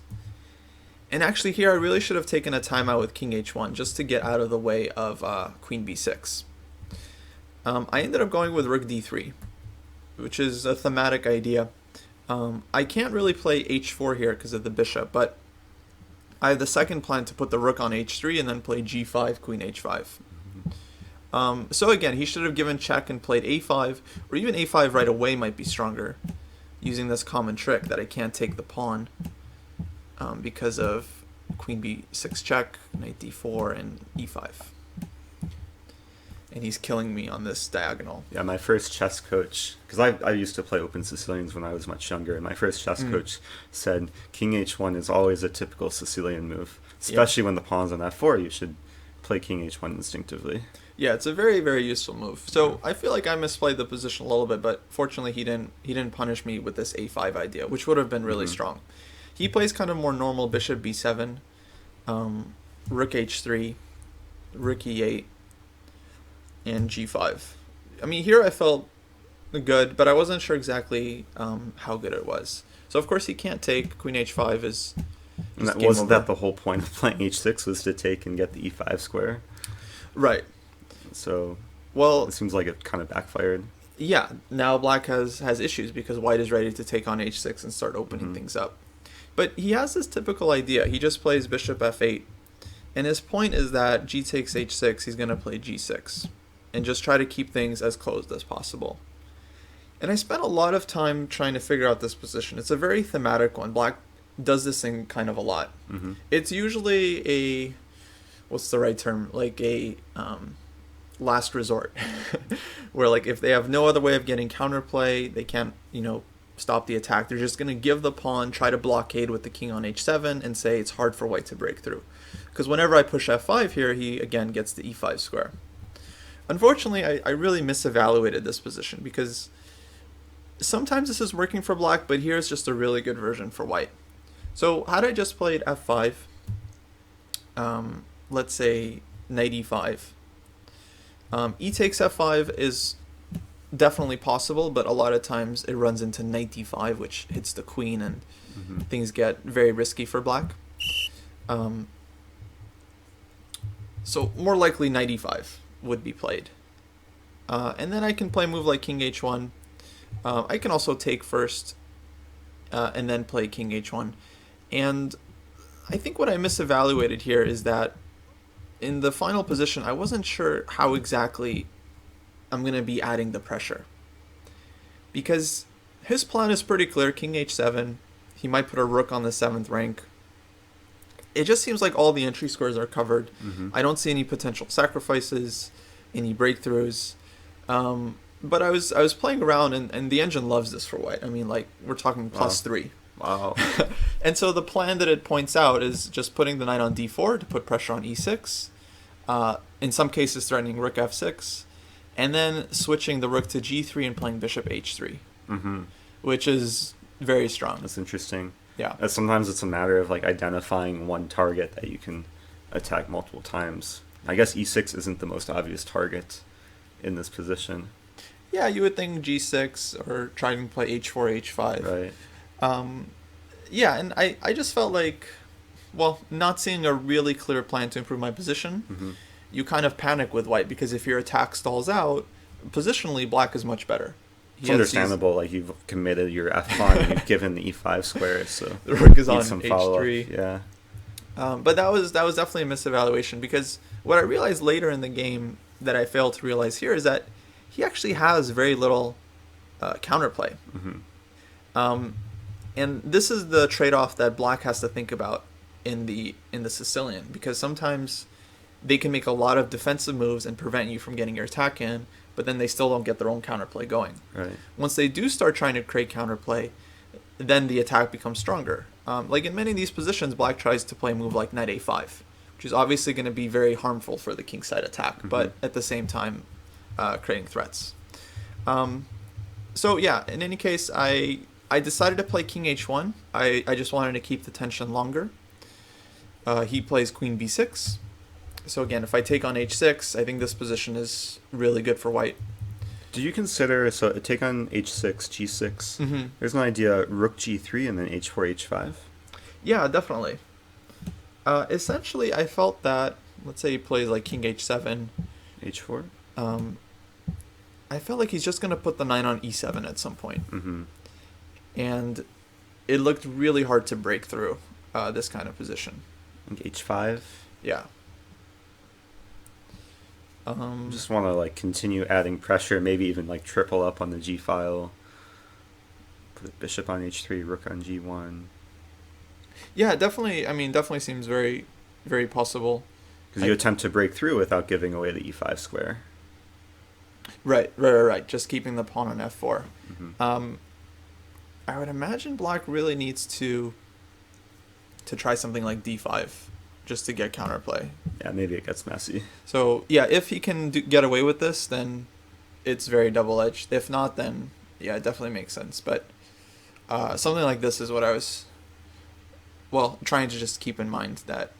[SPEAKER 2] And actually here I really should have taken a timeout with king h1 just to get out of the way of queen b6. I ended up going with rook d3, which is a thematic idea. I can't really play h4 here because of the bishop, but I have the second plan to put the rook on h3 and then play g5, queen h5. So again, he should have given check and played a5, or even a5 right away might be stronger, using this common trick that I can't take the pawn because of queen b6 check, knight d4, and e5. And he's killing me on this diagonal.
[SPEAKER 1] Yeah, my first chess coach, because I used to play Open Sicilians when I was much younger, and my first chess coach said king h1 is always a typical Sicilian move, especially when the pawn's on f4. You should play king h1 instinctively.
[SPEAKER 2] Yeah, it's a very, very useful move. So I feel like I misplayed the position a little bit, but fortunately he didn't punish me with this a5 idea, which would have been really strong. He plays kind of more normal bishop b7, rook h3, rook e8, and g5. I mean, here I felt good, but I wasn't sure exactly how good it was. So of course he can't take. Queen h5 is
[SPEAKER 1] And wasn't that the whole point of playing h6 was to take and get the e5 square?
[SPEAKER 2] Right.
[SPEAKER 1] So
[SPEAKER 2] well,
[SPEAKER 1] it seems like it kind of backfired.
[SPEAKER 2] Yeah, now black has issues because white is ready to take on h6 and start opening things up. But he has this typical idea. He just plays bishop f8, and his point is that g takes h6, he's going to play g6, and just try to keep things as closed as possible. And I spent a lot of time trying to figure out this position. It's a very thematic one. Black does this thing kind of a lot. It's usually a, what's the right term, like a last resort, where like if they have no other way of getting counterplay, they can't, stop the attack, they're just going to give the pawn, try to blockade with the king on h7, and say it's hard for white to break through. Because whenever I push f5 here, he again gets the e5 square. Unfortunately, I really misevaluated this position, because sometimes this is working for black, but here's just a really good version for white. So had I just played f5, let's say knight e5, e takes f5 is definitely possible, but a lot of times it runs into knight d5, which hits the queen, and things get very risky for black. So more likely knight e5 would be played. And then I can play a move like king h1. I can also take first and then play king h1. And I think what I misevaluated here is that in the final position, I wasn't sure how exactly I'm going to be adding the pressure. Because his plan is pretty clear, king h7, he might put a rook on the 7th rank. It just seems like all the entry squares are covered. I don't see any potential sacrifices, any breakthroughs. But I was playing around, and the engine loves this for white. I mean, like, we're talking +3.
[SPEAKER 1] Wow.
[SPEAKER 2] And so the plan that it points out is just putting the knight on d4 to put pressure on e6, in some cases threatening rook f6, and then switching the rook to g3 and playing bishop h3, which is very strong.
[SPEAKER 1] That's interesting.
[SPEAKER 2] Yeah.
[SPEAKER 1] Sometimes it's a matter of like identifying one target that you can attack multiple times. I guess e6 isn't the most obvious target in this position.
[SPEAKER 2] Yeah, you would think g6 or trying to play h4, h5.
[SPEAKER 1] Right.
[SPEAKER 2] Yeah, and I just felt like, well, not seeing a really clear plan to improve my position, you kind of panic with white, because if your attack stalls out, positionally, black is much better.
[SPEAKER 1] It's understandable, like you've committed your f1 and you've given the e5 square, so
[SPEAKER 2] the rook is on
[SPEAKER 1] some
[SPEAKER 2] h3.
[SPEAKER 1] Yeah.
[SPEAKER 2] But that was definitely a misevaluation, because what I realized later in the game that I failed to realize here is that he actually has very little counterplay. And this is the trade-off that black has to think about in the Sicilian, because sometimes they can make a lot of defensive moves and prevent you from getting your attack in, but then they still don't get their own counterplay going.
[SPEAKER 1] Right.
[SPEAKER 2] Once they do start trying to create counterplay, then the attack becomes stronger. Like in many of these positions, black tries to play a move like knight a5, which is obviously going to be very harmful for the kingside attack, but at the same time creating threats. So yeah, in any case, I decided to play king h1. I just wanted to keep the tension longer. He plays queen b6. So again, if I take on h6, I think this position is really good for white.
[SPEAKER 1] Do you consider, so take on h6, g6, there's an idea, rook g3 and then h4, h5?
[SPEAKER 2] Yeah, definitely. Essentially, I felt that, let's say he plays like king h7.
[SPEAKER 1] h4?
[SPEAKER 2] I felt like he's just going to put the knight on e7 at some point. And it looked really hard to break through this kind of position.
[SPEAKER 1] Like h5?
[SPEAKER 2] Yeah.
[SPEAKER 1] Just want to like continue adding pressure, maybe even like triple up on the G file. Put bishop on H3, rook on G1.
[SPEAKER 2] Yeah, definitely. I mean, definitely seems very, very possible.
[SPEAKER 1] Because you attempt to break through without giving away the E5 square.
[SPEAKER 2] Right. Just keeping the pawn on F4.
[SPEAKER 1] Mm-hmm.
[SPEAKER 2] I would imagine black really needs to try something like D5, just to get counterplay.
[SPEAKER 1] Yeah, maybe it gets messy.
[SPEAKER 2] So yeah, if he can get away with this, then it's very double-edged. If not, then yeah, it definitely makes sense. But something like this is what I was, trying to just keep in mind that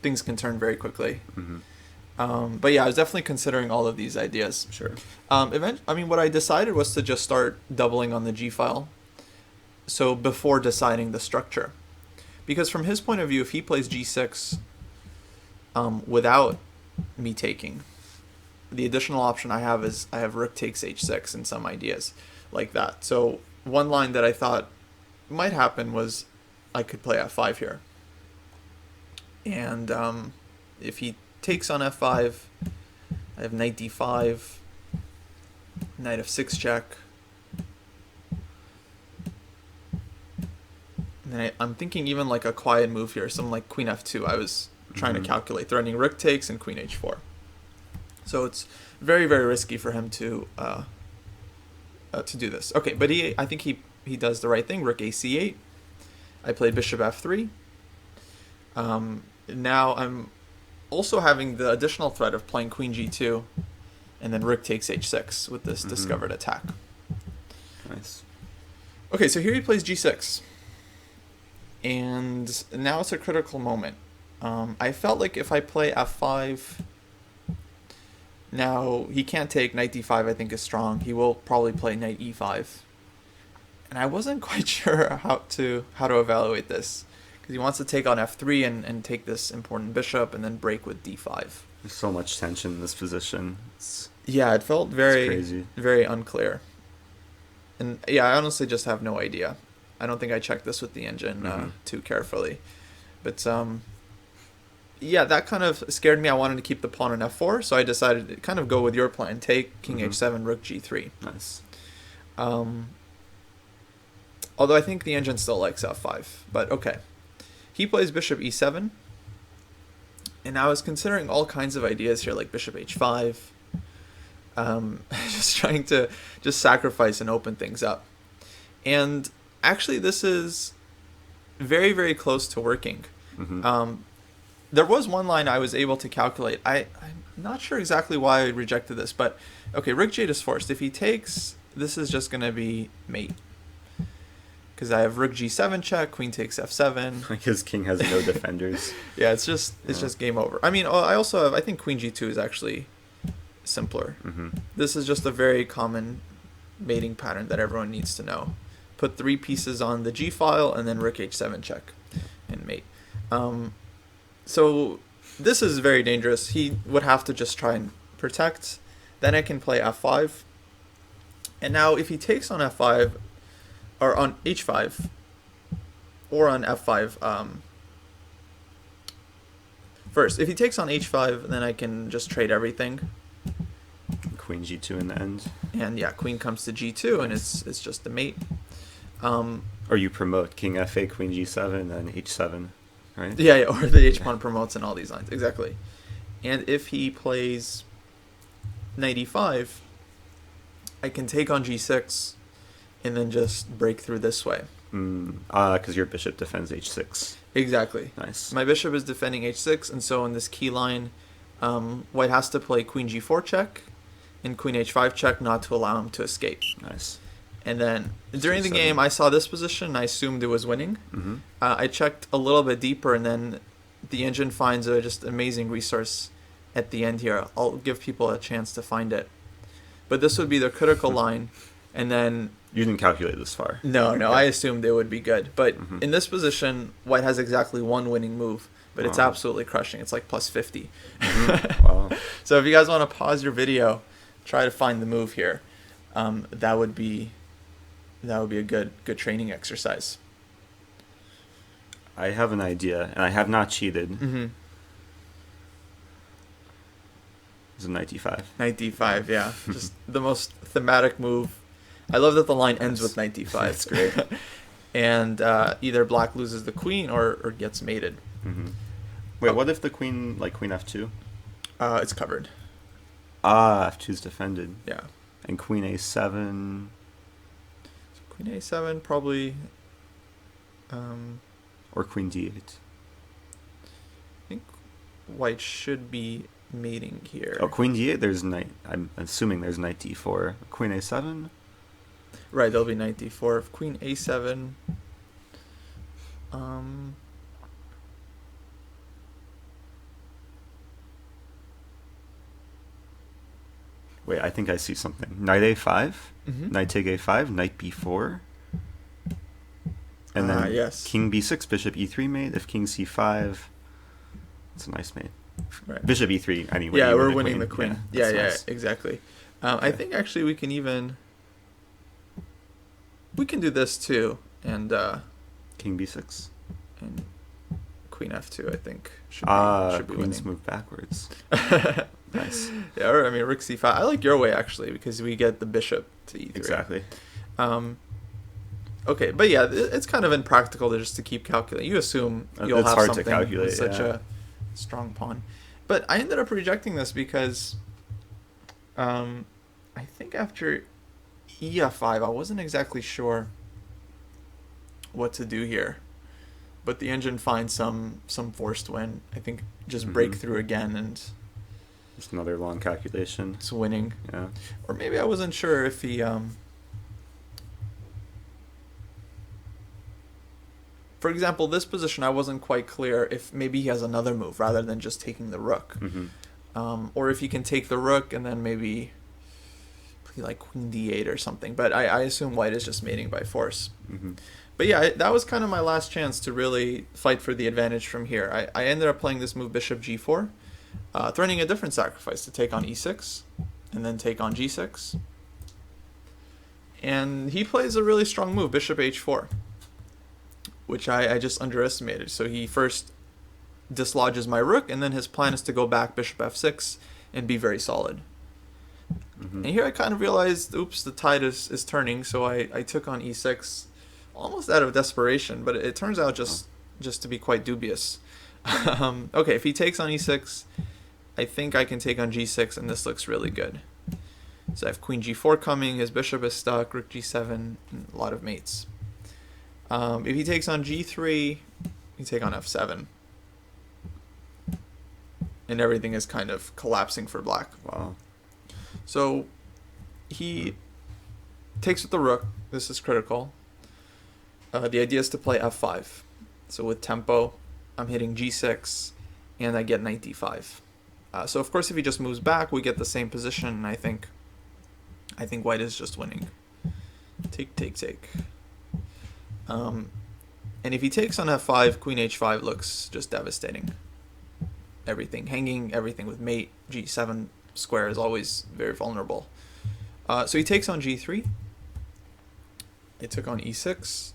[SPEAKER 2] things can turn very quickly.
[SPEAKER 1] Mm-hmm.
[SPEAKER 2] But yeah, I was definitely considering all of these ideas.
[SPEAKER 1] Sure.
[SPEAKER 2] What I decided was to just start doubling on the G file. So before deciding the structure, because from his point of view, if he plays G6 without me taking, the additional option I have is I have rook takes H6 and some ideas like that. So one line that I thought might happen was I could play F5 here. And if he takes on F5, I have knight D5, knight F6 check. And then I'm thinking even like a quiet move here, something like queen F2. I was trying to calculate, threatening rook takes and queen H4. So it's very, very risky for him to do this. Okay, but I think he does the right thing. Rook AC8. I played bishop F3. Now I'm also having the additional threat of playing queen G2, and then rook takes H6 with this discovered attack.
[SPEAKER 1] Nice.
[SPEAKER 2] Okay, so here he plays G6. And now it's a critical moment. I felt like if I play F5, now he can't take knight D5, I think is strong. He will probably play knight E5. And I wasn't quite sure how to evaluate this, because he wants to take on F3 and take this important bishop and then break with D5.
[SPEAKER 1] There's so much tension in this position.
[SPEAKER 2] Yeah, it felt very,
[SPEAKER 1] crazy.
[SPEAKER 2] Very unclear. And yeah, I honestly just have no idea. I don't think I checked this with the engine too carefully. But yeah, that kind of scared me. I wanted to keep the pawn on F4, so I decided to kind of go with your plan. Take king H7, rook G3.
[SPEAKER 1] Nice.
[SPEAKER 2] Although I think the engine still likes F5. But okay. He plays bishop E7. And I was considering all kinds of ideas here, like bishop H5. Just trying to just sacrifice and open things up. And actually, this is very, very close to working. There was one line I was able to calculate. I'm not sure exactly why I rejected this, but okay, rook J is forced. If he takes, this is just going to be mate. Because I have rook G7 check, queen takes F7.
[SPEAKER 1] Like his king has no defenders.
[SPEAKER 2] Yeah, it's just game over. I mean, I also have, I think queen G2 is actually simpler. This is just a very common mating pattern that everyone needs to know. Put 3 pieces on the G file and then rook H7 check and mate. So this is very dangerous. He would have to just try and protect. Then I can play F5. And now if he takes on F5, or on H5, or on F5, first, if he takes on H5, then I can just trade everything.
[SPEAKER 1] Queen G2 in the end. And
[SPEAKER 2] yeah, queen comes to G2, and it's just the mate.
[SPEAKER 1] Or you promote king F8, queen G7, and H7, right?
[SPEAKER 2] Yeah, or the H pawn promotes in all these lines, exactly. And if he plays knight E5, I can take on G6, and then just break through this way.
[SPEAKER 1] Because your bishop defends H6.
[SPEAKER 2] Exactly.
[SPEAKER 1] Nice.
[SPEAKER 2] My bishop is defending H6, and so in this key line, white has to play queen G4 check and queen H5 check not to allow him to escape.
[SPEAKER 1] Nice.
[SPEAKER 2] And then during the game, I saw this position, and I assumed it was winning. I checked a little bit deeper, and then the engine finds a just amazing resource at the end here. I'll give people a chance to find it. But this would be the critical line, and then...
[SPEAKER 1] You didn't calculate this far.
[SPEAKER 2] No, I assumed it would be good. But in this position, white has exactly one winning move, but it's absolutely crushing. It's like plus 50.
[SPEAKER 1] Wow.
[SPEAKER 2] So if you guys want to pause your video, try to find the move here. That would be a good training exercise.
[SPEAKER 1] I have an idea, and I have not cheated. It's a knight d5.
[SPEAKER 2] Knight d5, yeah. Just the most thematic move. I love that the line ends with knight d5.
[SPEAKER 1] That's great.
[SPEAKER 2] And either black loses the queen or gets mated.
[SPEAKER 1] Mm-hmm. Wait, what if the queen, like queen f2?
[SPEAKER 2] It's covered.
[SPEAKER 1] Ah, f2's defended.
[SPEAKER 2] Yeah.
[SPEAKER 1] And queen a7.
[SPEAKER 2] So queen a7 probably.
[SPEAKER 1] Or queen d8.
[SPEAKER 2] I think white should be mating here.
[SPEAKER 1] Oh, queen d8. There's knight. I'm assuming there's knight d4. Queen a7.
[SPEAKER 2] Right, there'll be knight d4. If queen a7.
[SPEAKER 1] Wait, I think I see something. Knight a5.
[SPEAKER 2] Mm-hmm.
[SPEAKER 1] Knight take a5. Knight b4. And then
[SPEAKER 2] yes.
[SPEAKER 1] king b6, bishop e3 mate. If king c5, it's a nice mate.
[SPEAKER 2] Right.
[SPEAKER 1] Bishop e3, anyway.
[SPEAKER 2] Yeah, we're winning the queen. Yeah,
[SPEAKER 1] nice.
[SPEAKER 2] exactly. I think actually we can do this too, and
[SPEAKER 1] King b6.
[SPEAKER 2] and queen f2. I think should be
[SPEAKER 1] queens
[SPEAKER 2] winning.
[SPEAKER 1] move backwards. Nice.
[SPEAKER 2] Yeah, or I mean rook c5. I like your way actually because we get the bishop to e3.
[SPEAKER 1] Exactly.
[SPEAKER 2] Okay, but yeah, it's kind of impractical to keep calculating. You assume you'll
[SPEAKER 1] it's
[SPEAKER 2] have
[SPEAKER 1] hard to
[SPEAKER 2] something
[SPEAKER 1] calculate,
[SPEAKER 2] with such
[SPEAKER 1] yeah.
[SPEAKER 2] a strong pawn. But I ended up rejecting this because I think after ef5, I wasn't exactly sure what to do here. But the engine finds some forced win. I think just break through again and
[SPEAKER 1] Just another long calculation.
[SPEAKER 2] it's winning.
[SPEAKER 1] Yeah.
[SPEAKER 2] Or maybe I wasn't sure if he for example, this position I wasn't quite clear if maybe he has another move rather than just taking the rook.
[SPEAKER 1] Mm-hmm.
[SPEAKER 2] Or if he can take the rook and then maybe play like queen d8 or something. But I assume white is just mating by force.
[SPEAKER 1] Mm-hmm.
[SPEAKER 2] But yeah, that was kind of my last chance to really fight for the advantage from here. I ended up playing this move bishop g4, threatening a different sacrifice to take on e6 and then take on g6. And he plays a really strong move, bishop h4, which I just underestimated. So he first dislodges my rook, and then his plan is to go back bishop f6 and be very solid.
[SPEAKER 1] Mm-hmm.
[SPEAKER 2] And here I kind of realized, oops, the tide is turning, so I took on e6 almost out of desperation, but it turns out just to be quite dubious. Okay, if he takes on e6, I think I can take on g6, and this looks really good. So I have queen g4 coming, his bishop is stuck, rook g7, and a lot of mates. If he takes on g3, you take on f7. And everything is kind of collapsing for black.
[SPEAKER 1] Wow.
[SPEAKER 2] So he takes with the rook. This is critical. The idea is to play f5. So with tempo, I'm hitting g6, and I get knight d5. So of course, if he just moves back, we get the same position, and I think white is just winning. Take. And if he takes on f5, queen h5 looks just devastating. Everything hanging, everything with mate, g7 square is always very vulnerable. So he takes on g3. It took on e6.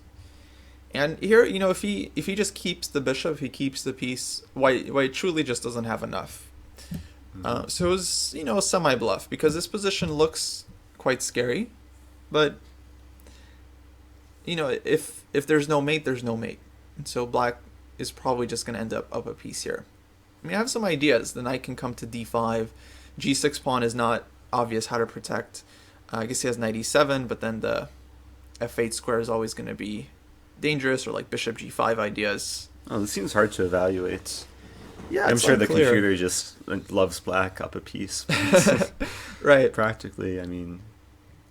[SPEAKER 2] And here, if he just keeps the bishop, he keeps the piece, white truly just doesn't have enough. So it was, a semi-bluff, because this position looks quite scary, but if there's no mate, there's no mate. And so black is probably just going to end up a piece here. I mean, I have some ideas. The knight can come to d5. G6 pawn is not obvious how to protect. I guess he has knight e7, but then the f8 square is always going to be dangerous, or like bishop g5 ideas.
[SPEAKER 1] Oh, this seems hard to evaluate.
[SPEAKER 2] Yeah,
[SPEAKER 1] I'm
[SPEAKER 2] it's
[SPEAKER 1] sure
[SPEAKER 2] unclear.
[SPEAKER 1] the computer just loves black up a piece.
[SPEAKER 2] Right.
[SPEAKER 1] Practically, I mean,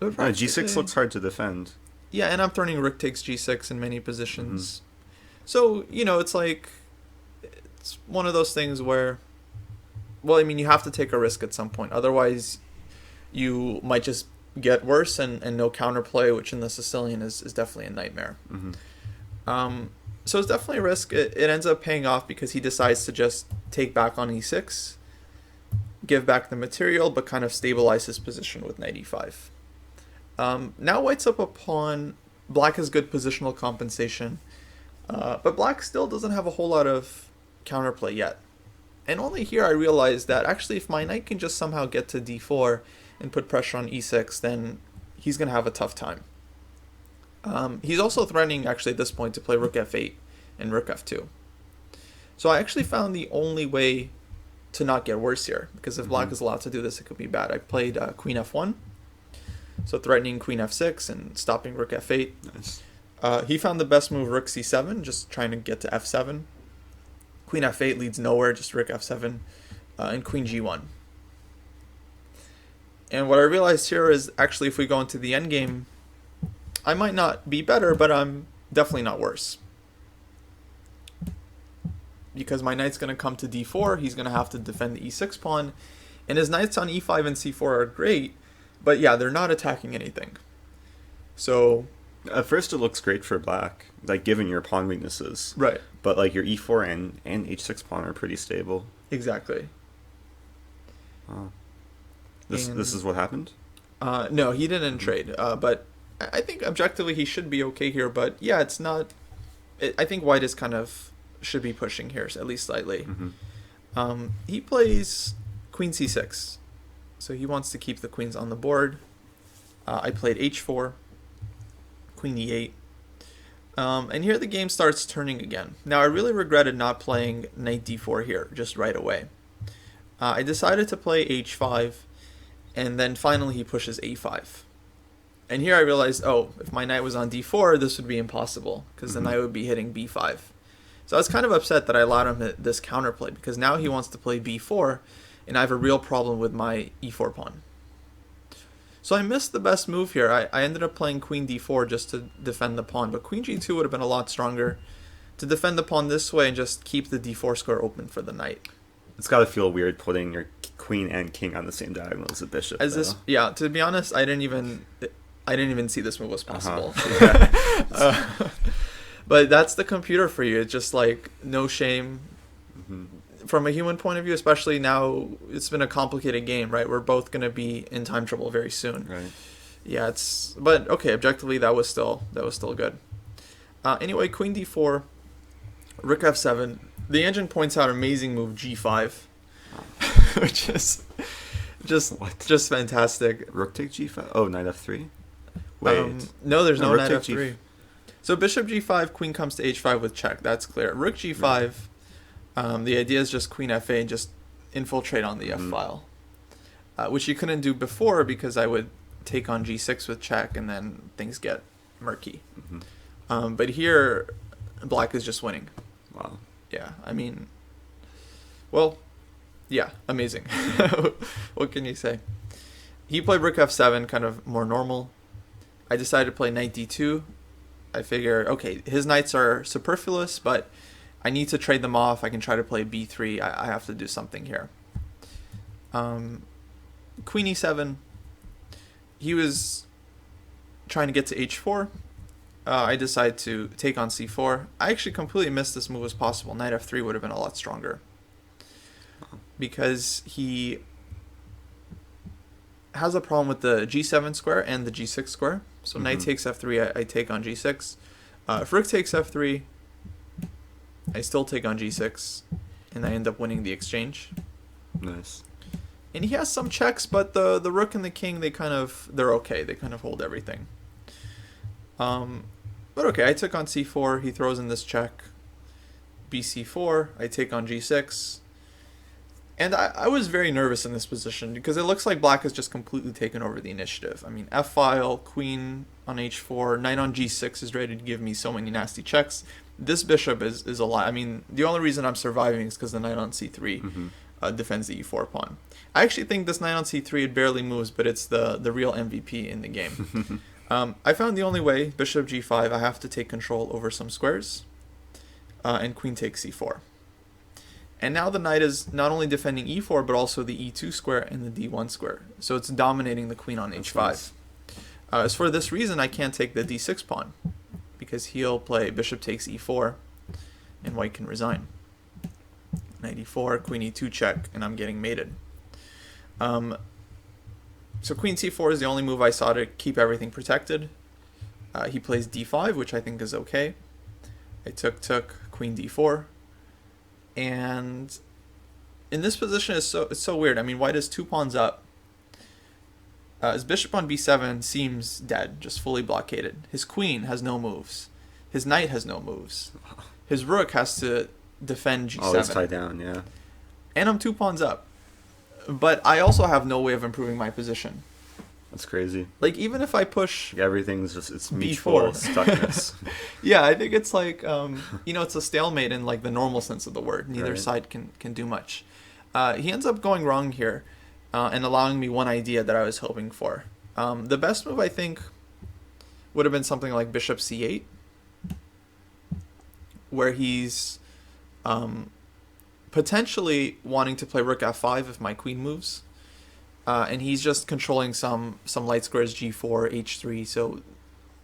[SPEAKER 1] g6 looks hard to defend.
[SPEAKER 2] Yeah, and I'm turning rook takes g6 in many positions. So, it's like, it's one of those things where, well, I mean, you have to take a risk at some point. Otherwise, you might just get worse and no counterplay, which in the Sicilian is definitely a nightmare. So it's definitely a risk. It ends up paying off because he decides to just take back on e6, give back the material, but kind of stabilize his position with knight e5. Now white's up a pawn. Black has good positional compensation, but black still doesn't have a whole lot of counterplay yet. And only here I realized that actually if my knight can just somehow get to d4 and put pressure on e6, then he's going to have a tough time. He's also threatening actually at this point to play rook f8 and rook f2. So I actually found the only way to not get worse here, because if black is allowed to do this, it could be bad. I played queen f1, so threatening queen f6 and stopping rook f8.
[SPEAKER 1] Nice.
[SPEAKER 2] He found the best move rook c7, just trying to get to f7. Queen f8 leads nowhere, just rook f7, and queen g1. And what I realized here is actually if we go into the endgame, I might not be better, but I'm definitely not worse. Because my knight's going to come to d4, he's going to have to defend the e6 pawn, and his knights on e5 and c4 are great, but yeah, they're not attacking anything. So
[SPEAKER 1] at first it looks great for black, like given your pawn weaknesses.
[SPEAKER 2] right,
[SPEAKER 1] But like your e4 and h6 pawn are pretty stable.
[SPEAKER 2] exactly.
[SPEAKER 1] This is what happened?
[SPEAKER 2] No, he didn't trade, but I think objectively he should be okay here, but yeah, it's not... I think white is kind of should be pushing here, at least slightly. He plays queen c6, so he wants to keep the queens on the board. I played h4, queen e8, and here the game starts turning again. Now I really regretted not playing knight d4 here just right away. I decided to play h5, and then finally he pushes a5. And here I realized, oh, if my knight was on d4, this would be impossible, because the knight would be hitting b5. So I was kind of upset that I allowed him this counterplay, because now he wants to play b4, and I have a real problem with my e4 pawn. So I missed the best move here. I ended up playing queen d4 just to defend the pawn, but queen g2 would have been a lot stronger to defend the pawn this way and just keep the d4 square open for the knight.
[SPEAKER 1] It's got to feel weird putting your queen and king on the same diagonal as a bishop.
[SPEAKER 2] As this, yeah, to be honest, I didn't even see this move was possible.
[SPEAKER 1] Yeah.
[SPEAKER 2] But that's the computer for you. It's just like no shame. From a human point of view, especially now, it's been a complicated game, right? We're both going to be in time trouble very soon.
[SPEAKER 1] Right.
[SPEAKER 2] Yeah, but okay, objectively that was still good. Anyway, queen d4, rook f7. The engine points out amazing move g5, which is just fantastic.
[SPEAKER 1] Rook take g5. Oh, knight f3. Wait.
[SPEAKER 2] No, there's no
[SPEAKER 1] rook
[SPEAKER 2] knight
[SPEAKER 1] take
[SPEAKER 2] f3. So bishop g5, queen comes to h5 with check. That's clear. Rook g5. The idea is just queen f8 and just infiltrate on the f file, which you couldn't do before because I would take on g6 with check and then things get murky. But here, black is just winning.
[SPEAKER 1] Wow.
[SPEAKER 2] Yeah, I mean, well, yeah, amazing. What can you say? He played rook f7, kind of more normal. I decided to play knight d2. I figure, okay, his knights are superfluous, but I need to trade them off. I can try to play b3. I have to do something here. Queen e7. He was trying to get to h4. I decided to take on c4. I actually completely missed this move as possible. Knight f3 would have been a lot stronger, because he has a problem with the g7 square and the g6 square. So knight takes f3, I take on g6. If rook takes f3, I still take on g6, and I end up winning the exchange.
[SPEAKER 1] Nice.
[SPEAKER 2] And he has some checks, but the rook and the king, they're okay. They kind of hold everything. But okay, I took on c4. He throws in this check. bc4. I take on g6. And I was very nervous in this position because it looks like black has just completely taken over the initiative. I mean, f-file, queen on h4, knight on g6 is ready to give me so many nasty checks. This bishop is a lot. I mean, the only reason I'm surviving is because the knight on c3 defends the e4 pawn. I actually think this knight on c3, it barely moves, but it's the real MVP in the game. I found the only way, bishop g5, I have to take control over some squares, and queen takes c4. And now the knight is not only defending e4, but also the e2 square and the d1 square. So it's dominating the queen on h5. Nice. As for this reason, I can't take the d6 pawn, because he'll play bishop takes e4, and white can resign. Knight e4, queen e2 check, and I'm getting mated. So queen c4 is the only move I saw to keep everything protected. He plays d5, which I think is okay. I took queen d4. And in this position it's so weird. I mean, white is 2 pawns up. His bishop on b7 seems dead, just fully blockaded. His queen has no moves. His knight has no moves. His rook has to defend g7.
[SPEAKER 1] Oh, it's tied down, yeah.
[SPEAKER 2] And I'm 2 pawns up. But I also have no way of improving my position.
[SPEAKER 1] That's crazy.
[SPEAKER 2] Like, even if I push...
[SPEAKER 1] Like everything's just, it's mutual
[SPEAKER 2] b4.
[SPEAKER 1] stuckness.
[SPEAKER 2] Yeah, I think it's like, it's a stalemate in like the normal sense of the word. Neither side can do much. He ends up going wrong here and allowing me one idea that I was hoping for. The best move, I think, would have been something like bishop c8, where he's potentially wanting to play rook f5 if my queen moves. And he's just controlling some light squares, g4, h3. So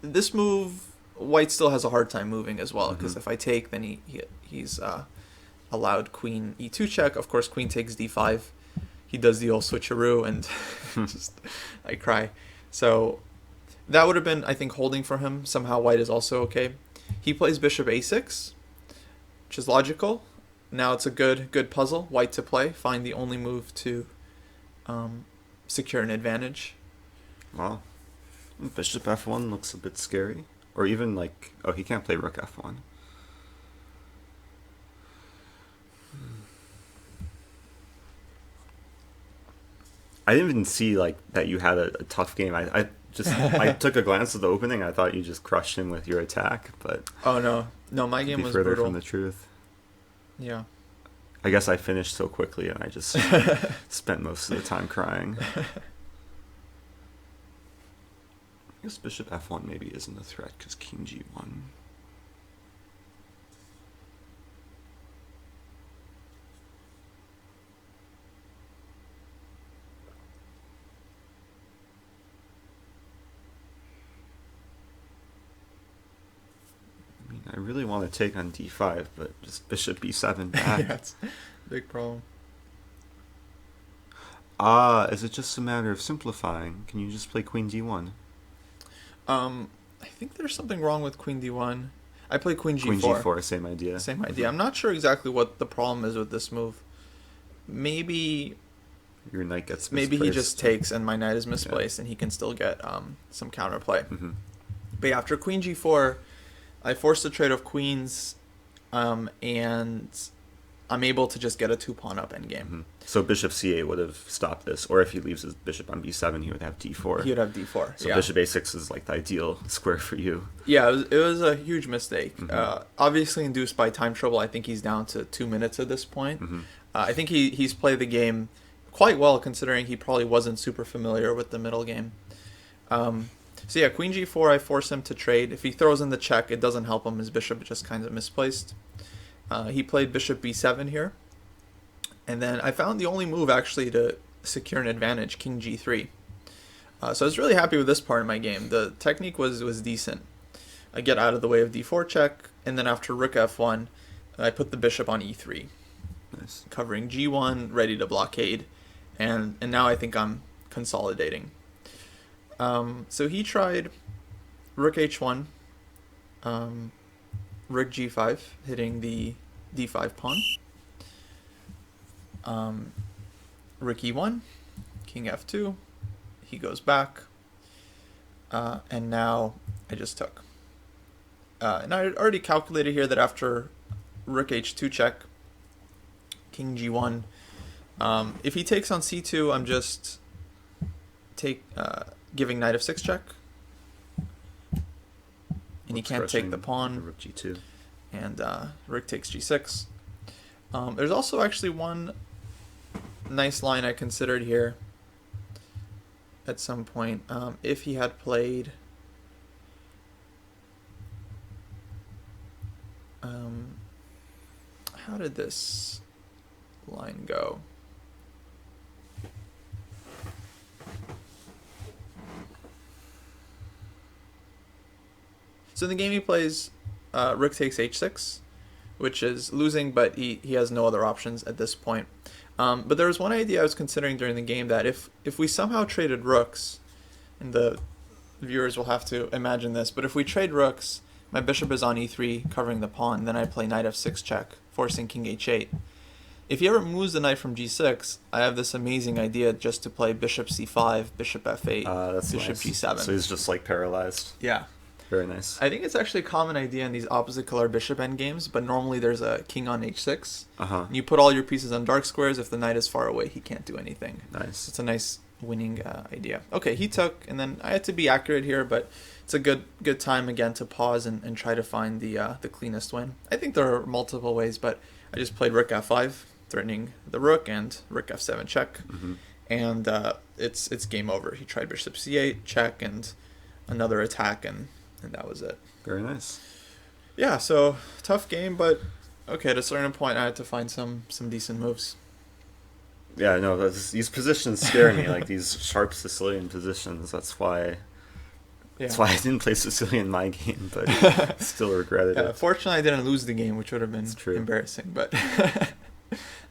[SPEAKER 2] this move, white still has a hard time moving as well, because if I take, then he's allowed queen e2 check. Of course, queen takes d5. He does the old switcheroo, and I cry. So that would have been, I think, holding for him. Somehow white is also okay. He plays bishop a6, which is logical. Now it's a good puzzle, white to play. Find the only move to secure an advantage.
[SPEAKER 1] Wow. Bishop f1 looks a bit scary. Or even like, oh, he can't play rook f1. I didn't even see like that you had a tough game. I took a glance at the opening. I thought you just crushed him with your attack, but
[SPEAKER 2] oh no, my game was
[SPEAKER 1] further
[SPEAKER 2] brutal.
[SPEAKER 1] from the truth.
[SPEAKER 2] Yeah.
[SPEAKER 1] I guess I finished so quickly and I just spent most of the time crying. I guess bishop f1 maybe isn't a threat because king g1. I mean, I really want to take on d5, but just bishop b7 back.
[SPEAKER 2] Yeah, it's a big problem.
[SPEAKER 1] Is it just a matter of simplifying? Can you just play queen d1?
[SPEAKER 2] I think there's something wrong with queen d1. I play queen g4.
[SPEAKER 1] Queen g4, same idea.
[SPEAKER 2] Same idea. I'm not sure exactly what the problem is with this move. Maybe
[SPEAKER 1] your knight gets misplaced.
[SPEAKER 2] Maybe he just takes and my knight is misplaced, and he can still get some counterplay. But yeah, after queen g4, I forced a trade of queens, and I'm able to just get a 2-pawn up endgame.
[SPEAKER 1] So bishop c8 would have stopped this, or if he leaves his bishop on b7, he would have d4.
[SPEAKER 2] He would have d4.
[SPEAKER 1] So bishop a6 is like the ideal square for you.
[SPEAKER 2] Yeah, it was a huge mistake. Obviously induced by time trouble. I think he's down to 2 minutes at this point. I think he's played the game quite well, considering he probably wasn't super familiar with the middle game. So yeah, queen g4, I force him to trade. If he throws in the check, it doesn't help him. His bishop just kind of misplaced. He played bishop b7 here. And then I found the only move actually to secure an advantage, king g3. So I was really happy with this part of my game. The technique was decent. I get out of the way of d4 check, and then after rook f1, I put the bishop on e3.
[SPEAKER 1] Nice.
[SPEAKER 2] Covering g1, ready to blockade. And now I think I'm consolidating. So he tried rook h1, rook g5, hitting the d5 pawn, rook e1, king f2, he goes back, and now I just took. And I had already calculated here that after rook h2 check, king g1, if he takes on c2, I'm just giving knight f6 check, and he can't take the pawn.
[SPEAKER 1] Rook g2,
[SPEAKER 2] and rook takes g6. There's also actually one nice line I considered here at some point. If he had played how did this line go? So in the game he plays rook takes h6, which is losing, but he has no other options at this point. But there was one idea I was considering during the game, that if we somehow traded rooks, and the viewers will have to imagine this, but if we trade rooks, my bishop is on e3 covering the pawn, then I play knight f6 check, forcing king h8. If he ever moves the knight from g6, I have this amazing idea just to play bishop c5, bishop f8,
[SPEAKER 1] That's
[SPEAKER 2] bishop
[SPEAKER 1] nice.
[SPEAKER 2] g7.
[SPEAKER 1] So he's just like paralyzed.
[SPEAKER 2] Yeah.
[SPEAKER 1] Very nice.
[SPEAKER 2] I think it's actually a common idea in these opposite color bishop endgames, but normally there's a king on h6. You put all your pieces on dark squares. If the knight is far away, he can't do anything.
[SPEAKER 1] Nice.
[SPEAKER 2] It's a nice winning idea. Okay, he took, and then I had to be accurate here, but it's a good time again to pause and try to find the cleanest win. I think there are multiple ways, but I just played rook f5, threatening the rook, and rook f7 check, and it's game over. He tried bishop c8 check and another attack, and that was it.
[SPEAKER 1] Very nice.
[SPEAKER 2] Yeah, so tough game, but okay, at a certain point I had to find some decent moves.
[SPEAKER 1] Yeah, no, these positions scare me, like these sharp Sicilian positions. That's why I didn't play Sicilian in my game, but still regretted it.
[SPEAKER 2] Fortunately, I didn't lose the game, which would have been embarrassing, but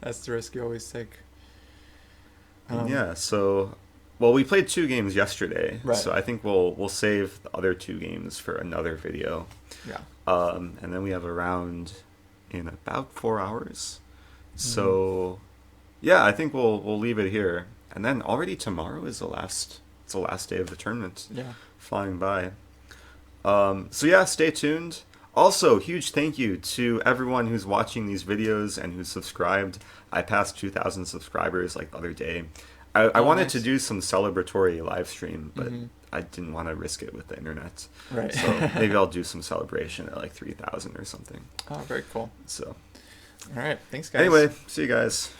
[SPEAKER 2] that's the risk you always take.
[SPEAKER 1] Well, we played 2 games yesterday,
[SPEAKER 2] right.
[SPEAKER 1] So I think we'll save the other 2 games for another video.
[SPEAKER 2] Yeah.
[SPEAKER 1] And then we have a round in about 4 hours. So, yeah, I think we'll leave it here. And then already tomorrow is the last day of the tournament.
[SPEAKER 2] Yeah.
[SPEAKER 1] Flying by. So yeah, stay tuned. Also, huge thank you to everyone who's watching these videos and who's subscribed. I passed 2,000 subscribers like the other day. I wanted to do some celebratory live stream, but I didn't want to risk it with the internet.
[SPEAKER 2] Right.
[SPEAKER 1] So maybe I'll do some celebration at like 3,000 or something.
[SPEAKER 2] Oh, very cool.
[SPEAKER 1] So.
[SPEAKER 2] All right. Thanks, guys.
[SPEAKER 1] Anyway, see you guys.